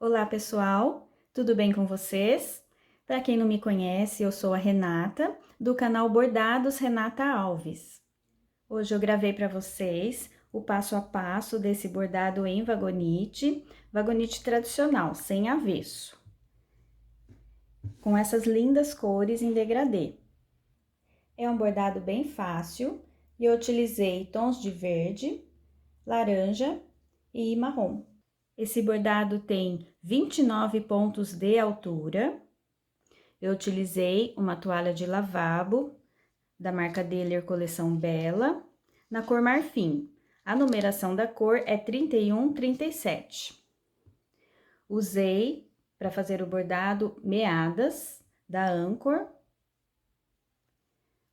Olá, pessoal! Tudo bem com vocês? Para quem não me conhece, eu sou a Renata, do canal Bordados Renata Alves. Hoje eu gravei para vocês o passo a passo desse bordado em vagonite, vagonite tradicional, sem avesso, com essas lindas cores em degradê. É um bordado bem fácil e eu utilizei tons de verde, laranja e marrom. Esse bordado tem 29 pontos de altura. Eu utilizei uma toalha de lavabo da marca Deller Coleção Bela, na cor marfim. A numeração da cor é 3137. Usei para fazer o bordado meadas da Anchor.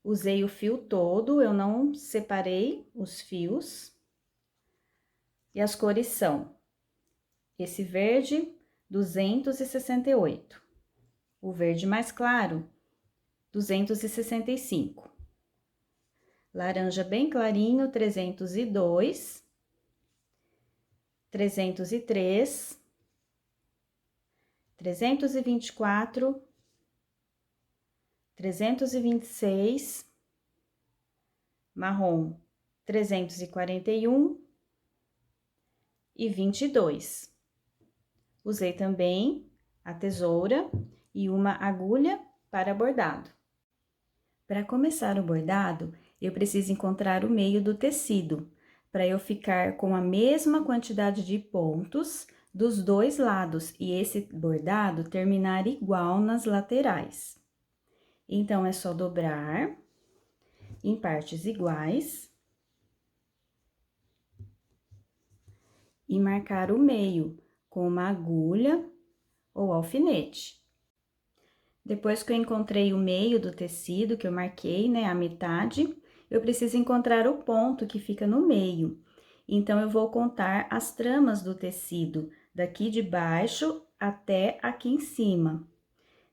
Usei o fio todo, eu não separei os fios. E as cores são esse verde, 268. O verde mais claro, 265. Laranja bem clarinho, 302. 303. 324. 326. Marrom, 341. E 22. Usei também a tesoura e uma agulha para bordado. Para começar o bordado, eu preciso encontrar o meio do tecido, para eu ficar com a mesma quantidade de pontos dos dois lados e esse bordado terminar igual nas laterais. Então, é só dobrar em partes iguais e marcar o meio com uma agulha ou alfinete. Depois que eu encontrei o meio do tecido, que eu marquei, né, a metade, eu preciso encontrar o ponto que fica no meio. Então, eu vou contar as tramas do tecido, daqui de baixo até aqui em cima.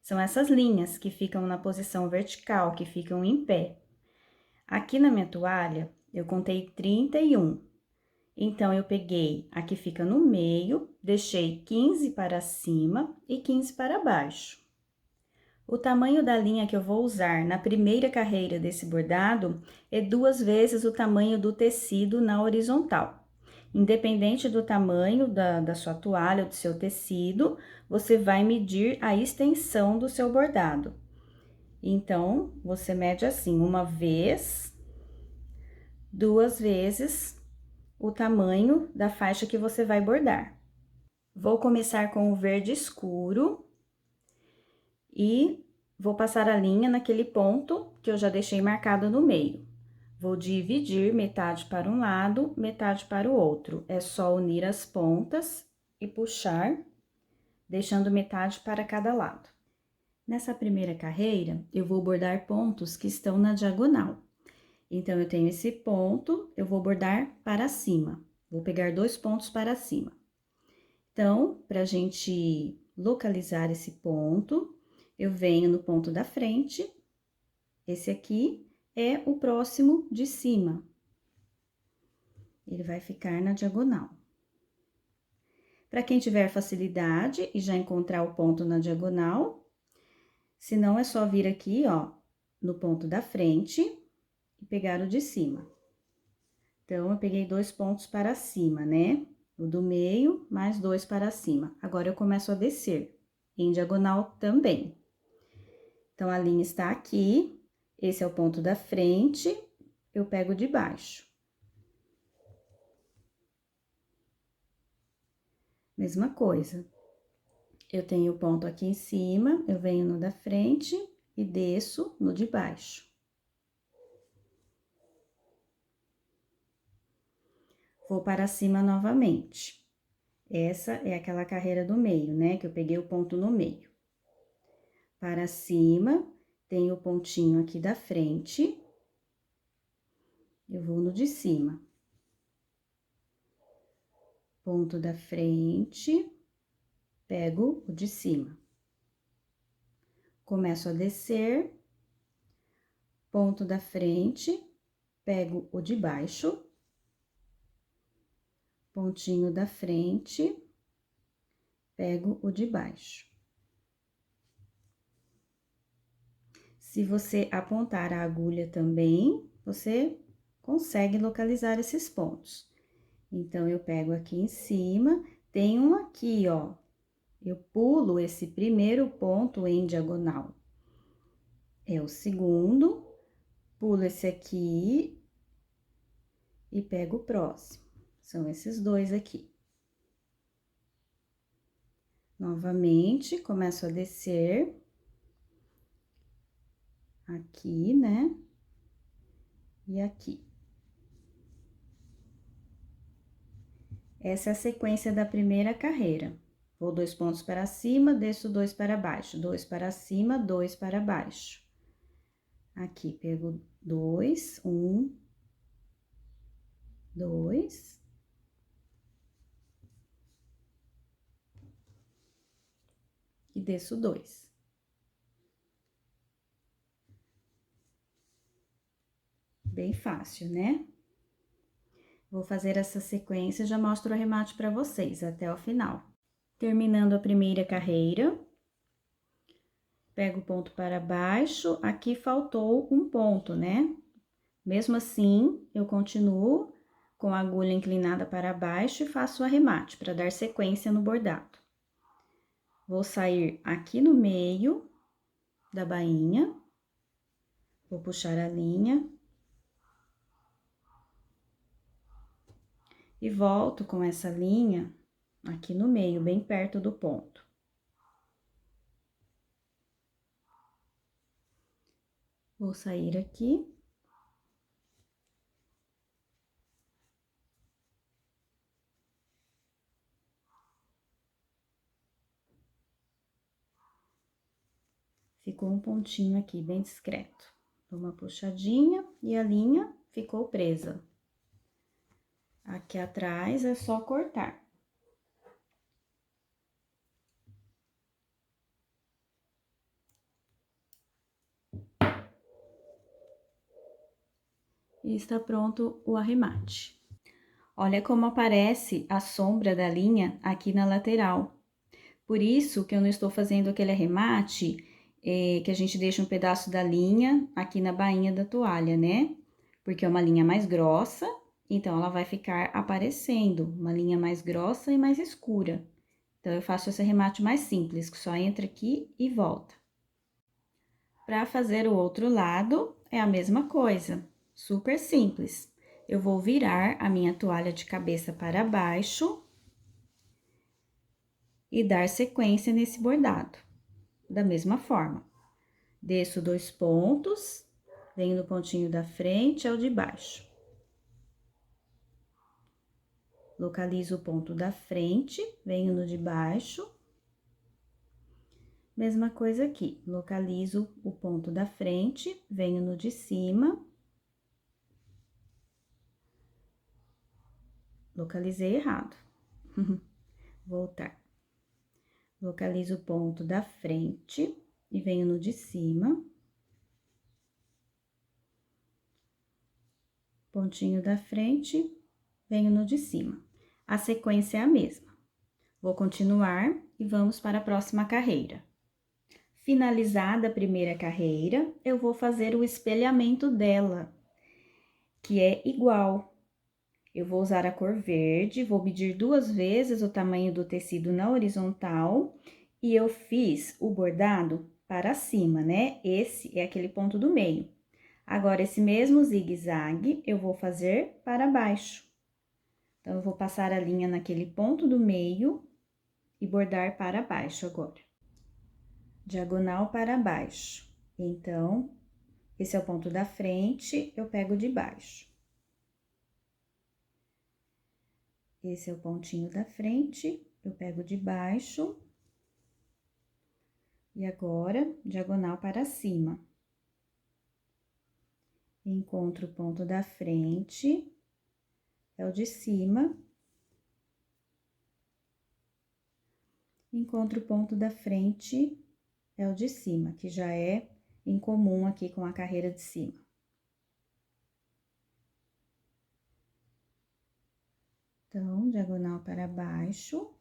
São essas linhas que ficam na posição vertical, que ficam em pé. Aqui na minha toalha, eu contei 31. Então, eu peguei a que fica no meio, deixei 15 para cima e 15 para baixo. O tamanho da linha que eu vou usar na primeira carreira desse bordado é 2 vezes o tamanho do tecido na horizontal. Independente do tamanho da sua toalha ou do seu tecido, você vai medir a extensão do seu bordado. Então, você mede assim, 1 vez, 2 vezes o tamanho da faixa que você vai bordar. Vou começar com o verde escuro e vou passar a linha naquele ponto que eu já deixei marcado no meio. Vou dividir metade para um lado, metade para o outro. É só unir as pontas e puxar, deixando metade para cada lado. Nessa primeira carreira, eu vou bordar pontos que estão na diagonal. Então, eu tenho esse ponto, eu vou bordar para cima. Vou pegar 2 pontos para cima. Então, pra gente localizar esse ponto, eu venho no ponto da frente, esse aqui é o próximo de cima. Ele vai ficar na diagonal. Para quem tiver facilidade e já encontrar o ponto na diagonal, se não é só vir aqui, ó, no ponto da frente e pegar o de cima. Então, eu peguei 2 pontos para cima, né? O do meio, mais 2 para cima. Agora, eu começo a descer, em diagonal também. Então, a linha está aqui, esse é o ponto da frente, eu pego de baixo. Mesma coisa. Eu tenho o ponto aqui em cima, eu venho no da frente e desço no de baixo. Vou para cima novamente. Essa é aquela carreira do meio, né? Que eu peguei o ponto no meio. Para cima, tem o pontinho aqui da frente. Eu vou no de cima. Ponto da frente, pego o de cima. Começo a descer, ponto da frente, pego o de baixo. Pontinho da frente, pego o de baixo. Se você apontar a agulha também, você consegue localizar esses pontos. Então, eu pego aqui em cima, tem um aqui, ó. Eu pulo esse primeiro ponto em diagonal. É o segundo, pulo esse aqui e pego o próximo. São esses dois aqui. Novamente, começo a descer. Aqui, né? E aqui. Essa é a sequência da primeira carreira. Vou 2 pontos para cima, desço 2 para baixo, 2 para cima, 2 para baixo. Aqui, pego 2, 1, 2. E desço 2. Bem fácil, né? Vou fazer essa sequência, já mostro o arremate para vocês até o final. Terminando a primeira carreira, pego o ponto para baixo, aqui faltou um ponto, né? Mesmo assim, eu continuo com a agulha inclinada para baixo e faço o arremate para dar sequência no bordado. Vou sair aqui no meio da bainha, vou puxar a linha e volto com essa linha aqui no meio, bem perto do ponto. Vou sair aqui. Ficou um pontinho aqui, bem discreto. Dou uma puxadinha e a linha ficou presa. Aqui atrás é só cortar. E está pronto o arremate. Olha como aparece a sombra da linha aqui na lateral. Por isso que eu não estou fazendo aquele arremate, que a gente deixa um pedaço da linha aqui na bainha da toalha, né? Porque é uma linha mais grossa, então ela vai ficar aparecendo, uma linha mais grossa e mais escura. Então, eu faço esse arremate mais simples, que só entra aqui e volta. Para fazer o outro lado, é a mesma coisa, super simples. Eu vou virar a minha toalha de cabeça para baixo e dar sequência nesse bordado, da mesma forma. Desço 2 pontos, venho no pontinho da frente ao de baixo. Localizo o ponto da frente, venho no de baixo. Mesma coisa aqui, localizo o ponto da frente, venho no de cima. Localizei errado. Voltar. Localizo o ponto da frente e venho no de cima. Pontinho da frente, venho no de cima. A sequência é a mesma. Vou continuar e vamos para a próxima carreira. Finalizada a primeira carreira, eu vou fazer o espelhamento dela, que é igual. Eu vou usar a cor verde, vou medir 2 vezes o tamanho do tecido na horizontal e eu fiz o bordado para cima, né? Esse é aquele ponto do meio. Agora, esse mesmo zigue-zague eu vou fazer para baixo. Então, eu vou passar a linha naquele ponto do meio e bordar para baixo agora. Diagonal para baixo. Então, esse é o ponto da frente, eu pego de baixo. Esse é o pontinho da frente, eu pego de baixo. E agora, diagonal para cima. Encontro o ponto da frente, é o de cima. Encontro o ponto da frente, é o de cima, que já é em comum aqui com a carreira de cima. Então, diagonal para baixo.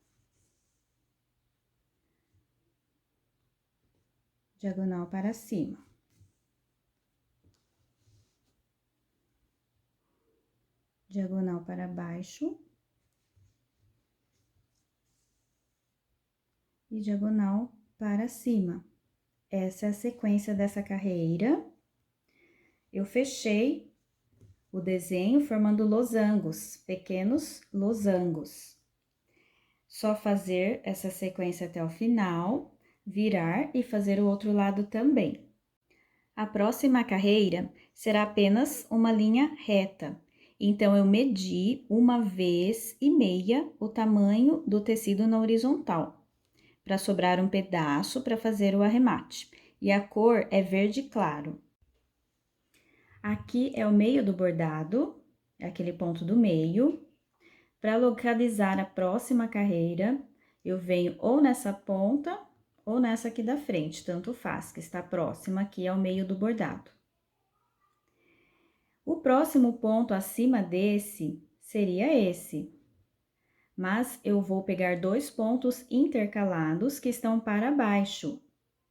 diagonal para cima. Diagonal para baixo. E diagonal para cima. Essa é a sequência dessa carreira. Eu fechei o desenho formando losangos, pequenos losangos. Só fazer essa sequência até o final, virar e fazer o outro lado também. A próxima carreira será apenas uma linha reta. Então, eu medi 1,5 vezes o tamanho do tecido na horizontal, para sobrar um pedaço para fazer o arremate. E a cor é verde claro. Aqui é o meio do bordado, é aquele ponto do meio. Para localizar a próxima carreira, eu venho ou nessa ponta ou nessa aqui da frente, tanto faz, que está próxima aqui ao meio do bordado. O próximo ponto acima desse seria esse. Mas eu vou pegar 2 pontos intercalados que estão para baixo.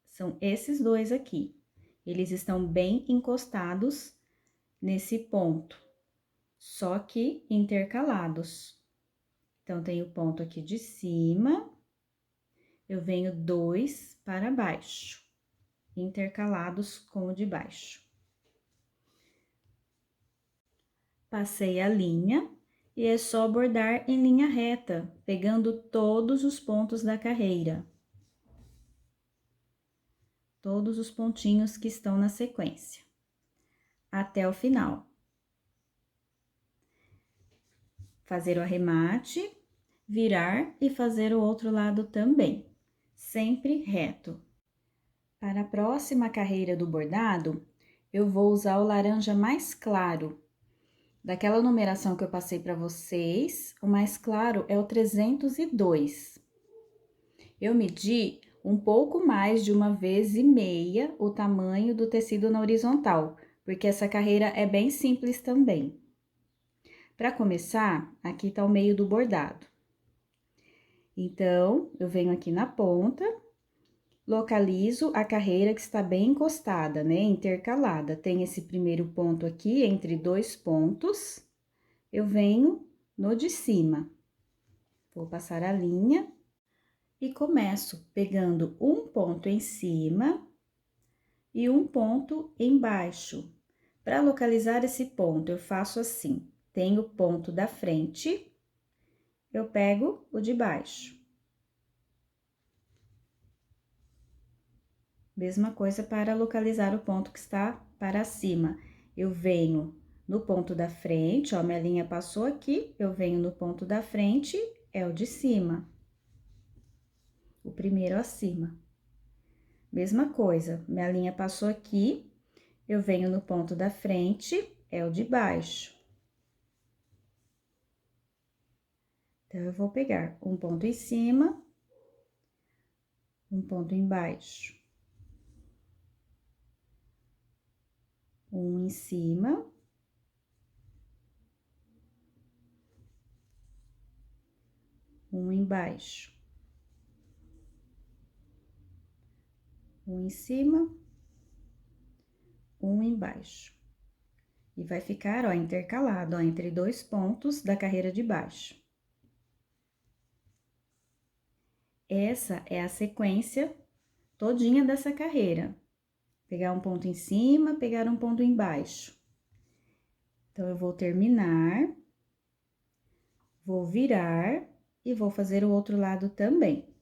São esses dois aqui. Eles estão bem encostados nesse ponto, só que intercalados. Então, tem o ponto aqui de cima, eu venho 2 para baixo, intercalados com o de baixo. Passei a linha. E é só bordar em linha reta, pegando todos os pontos da carreira. Todos os pontinhos que estão na sequência. Até o final. Fazer o arremate, virar e fazer o outro lado também. Sempre reto. Para a próxima carreira do bordado, eu vou usar o laranja mais claro. Daquela numeração que eu passei para vocês, o mais claro é o 302. Eu medi um pouco mais de 1,5 vezes o tamanho do tecido na horizontal, porque essa carreira é bem simples também. Para começar, aqui tá o meio do bordado. Então, eu venho aqui na ponta, localizo a carreira que está bem encostada, né, intercalada. Tem esse primeiro ponto aqui, entre 2 pontos, eu venho no de cima. Vou passar a linha e começo pegando um ponto em cima e um ponto embaixo. Para localizar esse ponto, eu faço assim: tenho o ponto da frente, eu pego o de baixo. Mesma coisa para localizar o ponto que está para cima. Eu venho no ponto da frente, ó, minha linha passou aqui, eu venho no ponto da frente, é o de cima. O primeiro acima. Mesma coisa, minha linha passou aqui, eu venho no ponto da frente, é o de baixo. Então, eu vou pegar um ponto em cima, um ponto embaixo. Um em cima. Um embaixo. Um em cima, um embaixo. E vai ficar, ó, intercalado, ó, entre 2 pontos da carreira de baixo. Essa é a sequência todinha dessa carreira. Pegar um ponto em cima, pegar um ponto embaixo. Então, eu vou terminar, vou virar e vou fazer o outro lado também.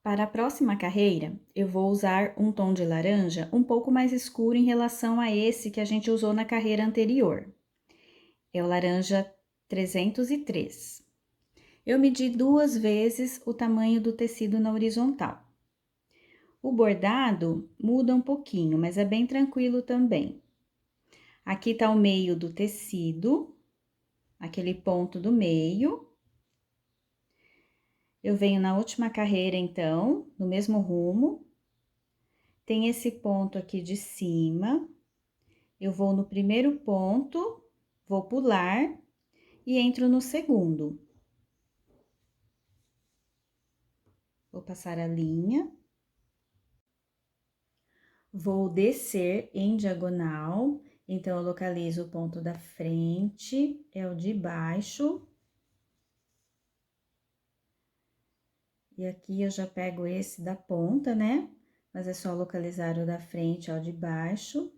Para a próxima carreira, eu vou usar um tom de laranja um pouco mais escuro em relação a esse que a gente usou na carreira anterior. É o laranja 303. Eu medi 2 vezes o tamanho do tecido na horizontal. O bordado muda um pouquinho, mas é bem tranquilo também. Aqui tá o meio do tecido, aquele ponto do meio. Eu venho na última carreira, então, no mesmo rumo. Tem esse ponto aqui de cima. Eu vou no primeiro ponto, vou pular e entro no segundo. Vou passar a linha. vou descer em diagonal, então eu localizo o ponto da frente, é o de baixo. E aqui eu já pego esse da ponta, né? Mas é só localizar o da frente, é o de baixo.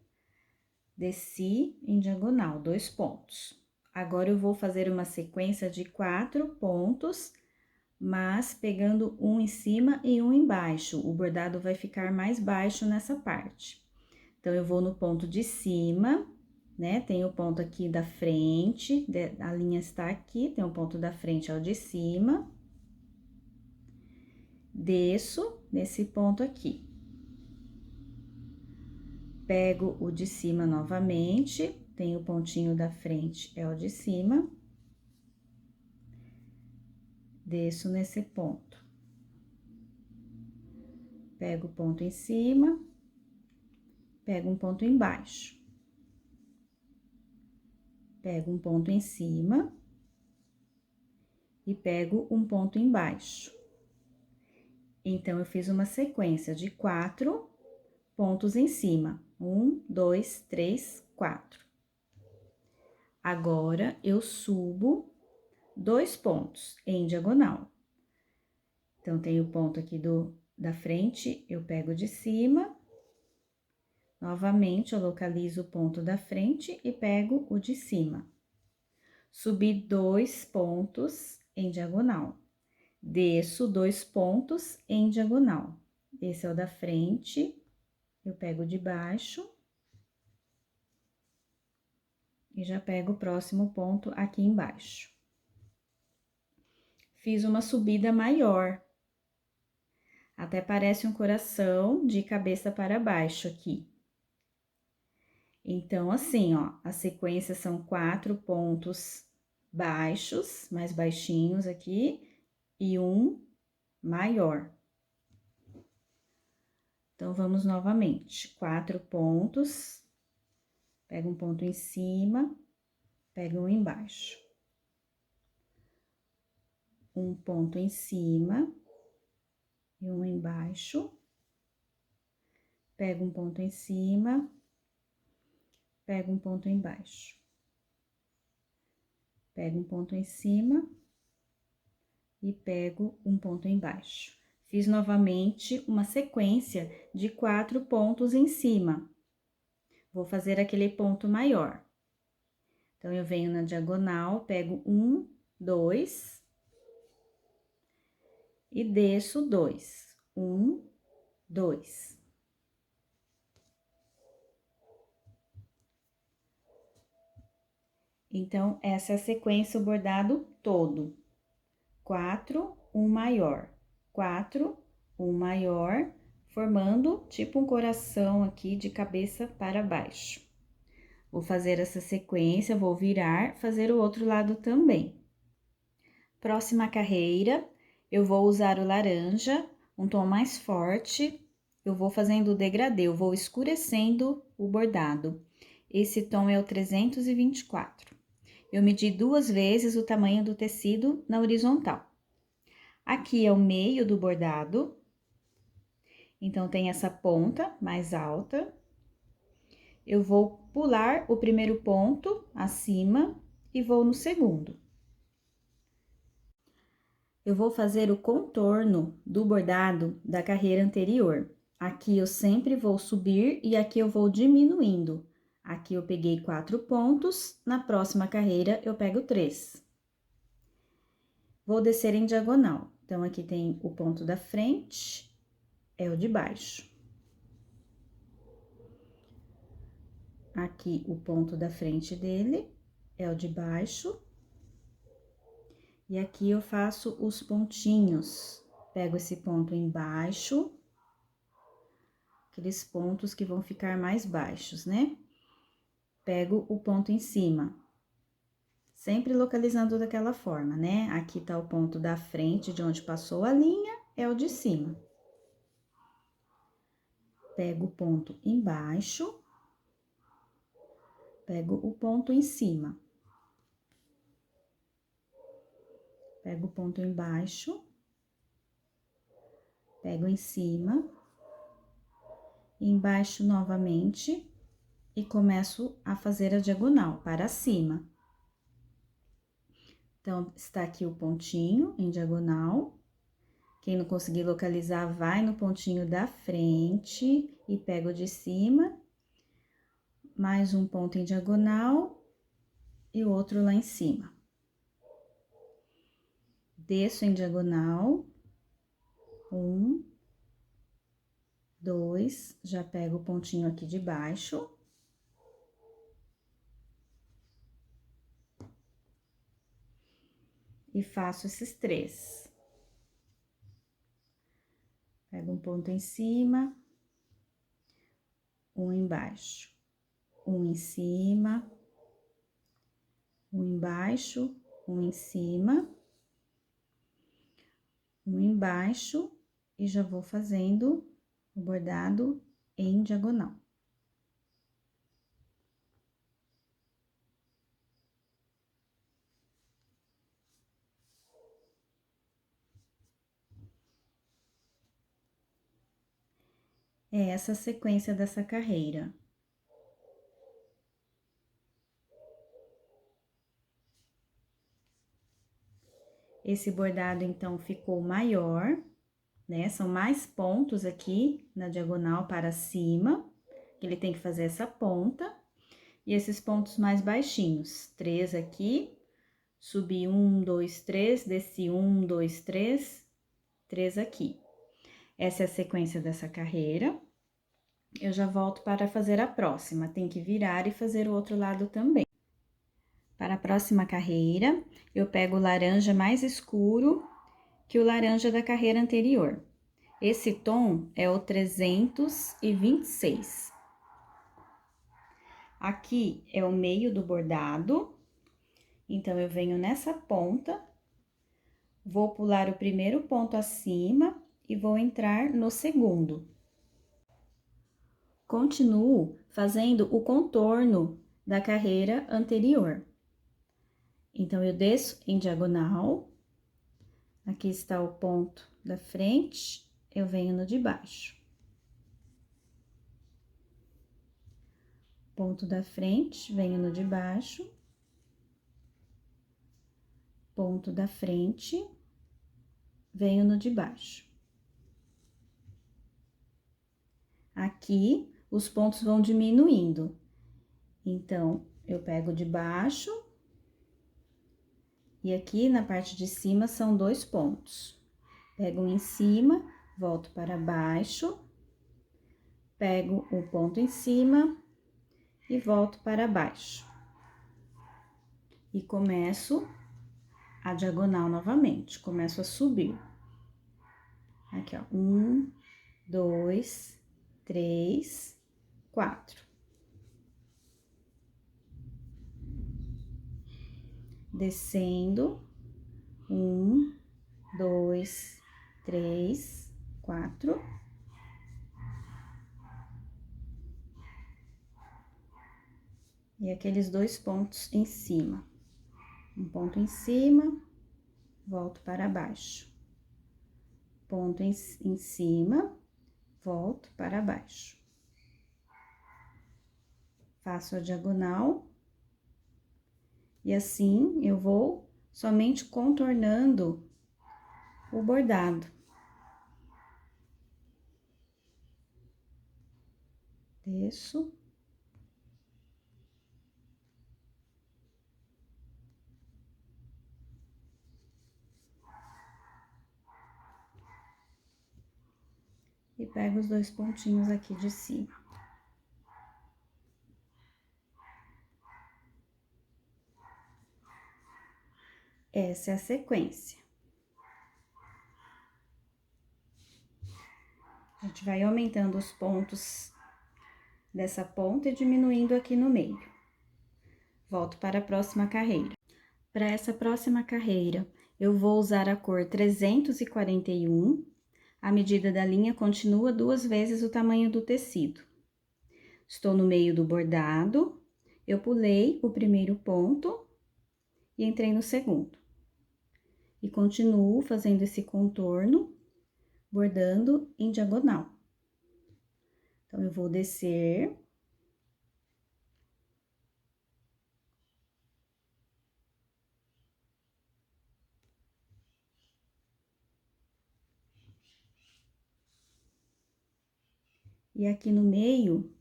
Desci em diagonal, 2 pontos. Agora, eu vou fazer uma sequência de 4 pontos, mas pegando um em cima e um embaixo. O bordado vai ficar mais baixo nessa parte. Então, eu vou no ponto de cima, né? Tem o ponto aqui da frente, a linha está aqui, tem o ponto da frente, é o de cima. Desço nesse ponto aqui. Pego o de cima novamente, tem o pontinho da frente, é o de cima. Desço nesse ponto. Pego o ponto em cima, pego um ponto embaixo. Pego um ponto em cima e pego um ponto embaixo. Então, eu fiz uma sequência de 4 pontos em cima. 1, 2, 3, 4. Agora, eu subo 2 pontos em diagonal. Então, tem o ponto aqui da frente, eu pego de cima. Novamente, eu localizo o ponto da frente e pego o de cima. Subi 2 pontos em diagonal. Desço 2 pontos em diagonal. Esse é o da frente, eu pego o de baixo. E já pego o próximo ponto aqui embaixo. Fiz uma subida maior. Até parece um coração de cabeça para baixo aqui. Então, assim, ó, a sequência são 4 pontos baixos, mais baixinhos aqui, e um maior. Então, vamos novamente. 4 pontos, pega um ponto em cima, pega um embaixo. Um ponto em cima e um embaixo. Pega um ponto em cima, pega um ponto embaixo. Pego um ponto em cima e pego um ponto embaixo. Fiz novamente uma sequência de 4 pontos em cima. Vou fazer aquele ponto maior. Então, eu venho na diagonal, pego 1, 2 e desço 2. 1, 2. Então, essa é a sequência, o bordado todo. 4, um maior. 4, um maior, formando tipo um coração aqui de cabeça para baixo. Vou fazer essa sequência, vou virar, fazer o outro lado também. Próxima carreira, eu vou usar o laranja, um tom mais forte. Eu vou fazendo o degradê, eu vou escurecendo o bordado. Esse tom é o 324. Eu medi 2 vezes o tamanho do tecido na horizontal. Aqui é o meio do bordado. Então, tem essa ponta mais alta. Eu vou pular o primeiro ponto acima e vou no segundo. Eu vou fazer o contorno do bordado da carreira anterior. Aqui eu sempre vou subir e aqui eu vou diminuindo. Aqui eu peguei 4 pontos, na próxima carreira eu pego 3. Vou descer em diagonal. Então, aqui tem o ponto da frente, é o de baixo. Aqui, o ponto da frente dele é o de baixo. E aqui eu faço os pontinhos. Pego esse ponto embaixo, aqueles pontos que vão ficar mais baixos, né? Pego o ponto em cima. Sempre localizando daquela forma, né? Aqui tá o ponto da frente, de onde passou a linha, é o de cima. Pego o ponto embaixo. Pego o ponto em cima. Pego o ponto embaixo. Pego em cima. embaixo novamente e começo a fazer a diagonal para cima. Então, está aqui o pontinho em diagonal. Quem não conseguir localizar, vai no pontinho da frente e pega o de cima. Mais um ponto em diagonal e o outro lá em cima. Desço em diagonal. 1, 2, já pego o pontinho aqui de baixo. E faço esses 3. Pego um ponto em cima, um embaixo, um em cima, um embaixo, um em cima, um embaixo, e já vou fazendo o bordado em diagonal. É essa a sequência dessa carreira. Esse bordado, então, ficou maior, né? São mais pontos aqui na diagonal para cima, que ele tem que fazer essa ponta. E esses pontos mais baixinhos, 3 aqui, subi 1, 2, 3, desci 1, 2, 3, 3 aqui. Essa é a sequência dessa carreira. Eu já volto para fazer a próxima, tem que virar e fazer o outro lado também. Para a próxima carreira, eu pego o laranja mais escuro que o laranja da carreira anterior. Esse tom é o 326. Aqui é o meio do bordado, então eu venho nessa ponta, vou pular o primeiro ponto acima e vou entrar no segundo. Continuo fazendo o contorno da carreira anterior. Então, eu desço em diagonal, aqui está o ponto da frente, eu venho no de baixo. Ponto da frente, venho no de baixo. Ponto da frente, venho no de baixo. Aqui, os pontos vão diminuindo. Então, eu pego de baixo. E aqui, na parte de cima, são 2 pontos. Pego um em cima, volto para baixo. Pego o ponto em cima e volto para baixo. E começo a diagonal novamente, começo a subir. Aqui, ó, 1, 2, 3, 4. Descendo, 1, 2, 3, 4. E aqueles 2 pontos em cima. Um ponto em cima, volto para baixo. Ponto em cima, volto para baixo. Faço a diagonal. E assim, eu vou somente contornando o bordado. Desço. E pego os 2 pontinhos aqui de cima. Essa é a sequência. A gente vai aumentando os pontos dessa ponta e diminuindo aqui no meio. Volto para a próxima carreira. Para essa próxima carreira, eu vou usar a cor 341. A medida da linha continua 2 vezes o tamanho do tecido. Estou no meio do bordado, eu pulei o primeiro ponto e entrei no segundo. E continuo fazendo esse contorno, bordando em diagonal. Então, eu vou descer. E aqui no meio,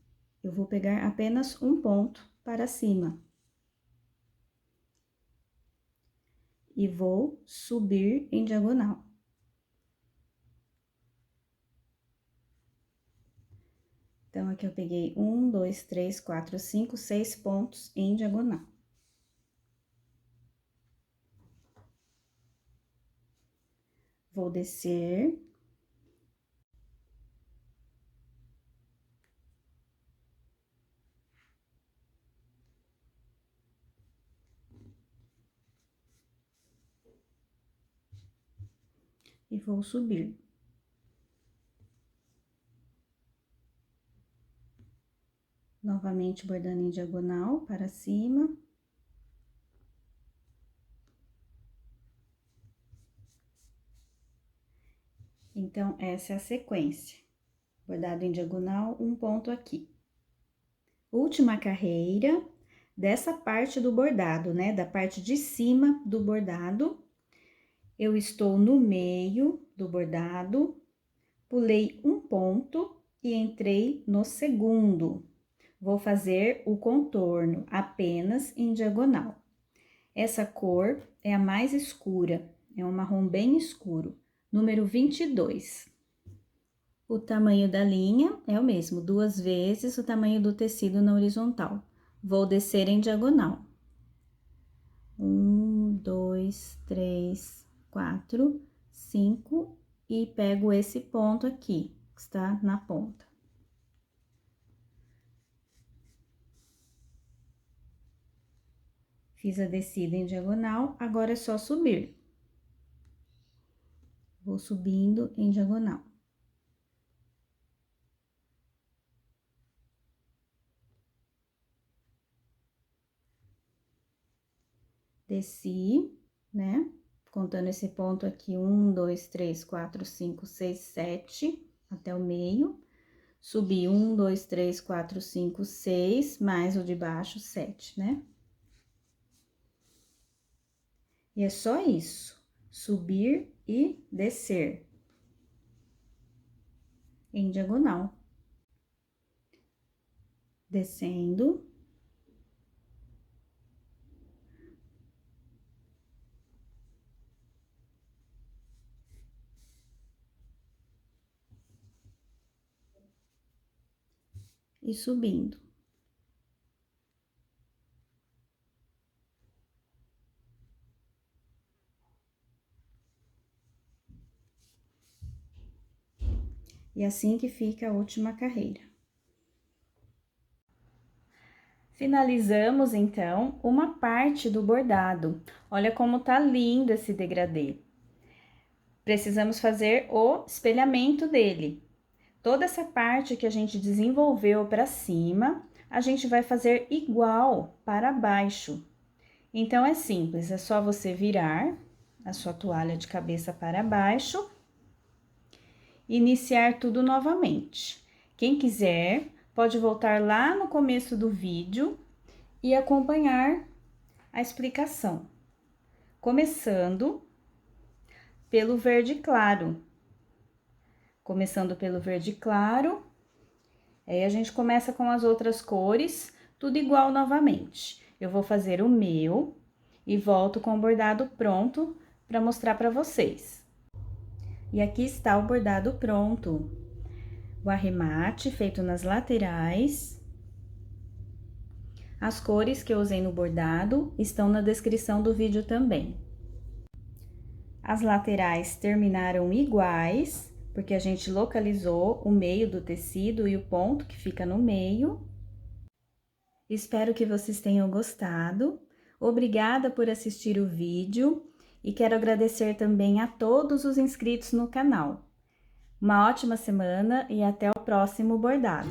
eu vou pegar apenas um ponto para cima. E vou subir em diagonal. Então, aqui eu peguei 1, 2, 3, 4, 5, 6 pontos em diagonal. Vou descer. E vou subir. Novamente, bordando em diagonal para cima. Então, essa é a sequência. Bordado em diagonal, um ponto aqui. Última carreira dessa parte do bordado, né? Da parte de cima do bordado. Eu estou no meio do bordado, pulei um ponto e entrei no segundo. Vou fazer o contorno apenas em diagonal. Essa cor é a mais escura, é um marrom bem escuro, número 22. O tamanho da linha é o mesmo, 2 vezes o tamanho do tecido na horizontal. Vou descer em diagonal. 1, 2, 3, 4, 5 e pego esse ponto aqui, que está na ponta. Fiz a descida em diagonal, agora é só subir. Vou subindo em diagonal. Desci, né? Contando esse ponto aqui, 1, 2, 3, 4, 5, 6, 7, até o meio. Subi 1, 2, 3, 4, 5, 6, mais o de baixo, 7, né? E é só isso, subir e descer em diagonal. Descendo. E subindo. E assim que fica a última carreira. Finalizamos, então, uma parte do bordado. Olha como tá lindo esse degradê. Precisamos fazer o espelhamento dele. Toda essa parte que a gente desenvolveu para cima, a gente vai fazer igual para baixo. Então, é simples, é só você virar a sua toalha de cabeça para baixo, iniciar tudo novamente. Quem quiser, pode voltar lá no começo do vídeo e acompanhar a explicação. Começando pelo verde claro. Começando pelo verde claro, aí a gente começa com as outras cores, tudo igual novamente. Eu vou fazer o meu e volto com o bordado pronto para mostrar para vocês. E aqui está o bordado pronto. O arremate feito nas laterais. As cores que eu usei no bordado estão na descrição do vídeo também. As laterais terminaram iguais, porque a gente localizou o meio do tecido e o ponto que fica no meio. Espero que vocês tenham gostado. Obrigada por assistir o vídeo e quero agradecer também a todos os inscritos no canal. Uma ótima semana e até o próximo bordado!